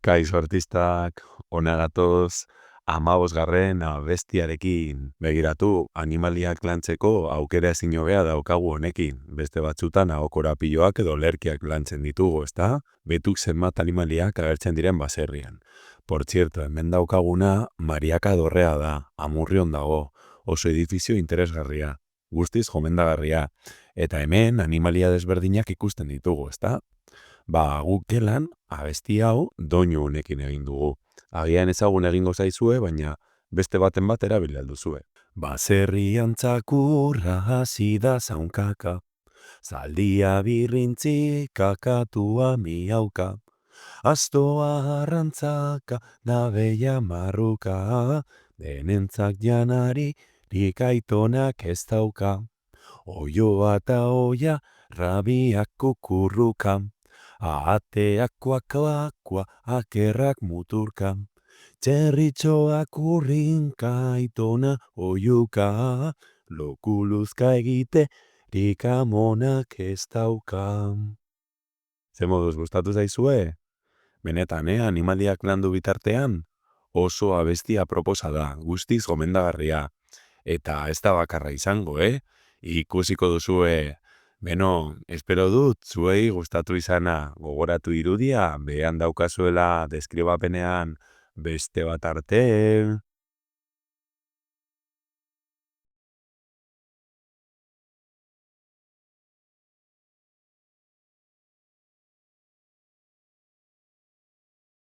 Kaixo artistak, ona gatoz, 15. abestiarekin. Begiratu, animaliak lantzeko aukera ezin hobea daukagu honekin. Beste batzutan ahokorapiloak edo lerkiak lantzen ditugu, ezta? Betuk zenbat animaliak agertzen diren baserrian. Por cierto, hemen daukaguna Mariaka dorrea da, Amurrion dago, oso edifizio interesgarria, guztiz gomendagarria. Eta hemen animalia desberdinak ikusten ditugu, ezta? Guk gelan, abesti hau doinu honekin egin dugu. Agian ezagun egingo zaizue, baina beste baten bat erabili alduzue. Baserrian txakurra hasi da zaunkaka, zaldia birrintzi kakatua miauka, astoa arrantzaka, nabeia marruka, denentzak janari rikaitonak ez dauka. Oioa eta oia, rabiak kukurruka, ateak kuaklakua, akerrak muturka, txerritxoak urrinka, aitona oiuka, lokuluzka egite, rikamonak ez dauka. Ze moduz gustatu zaizue? Benetan, animaliak landu bitartean? Oso abestia proposa da, guztiz gomendagarria. Eta ez da bakarra izango, Ikusiko duzue, beno, espero dut, zuei gustatu izana, gogoratu irudia, behan daukazuela deskribapenean beste bat arte.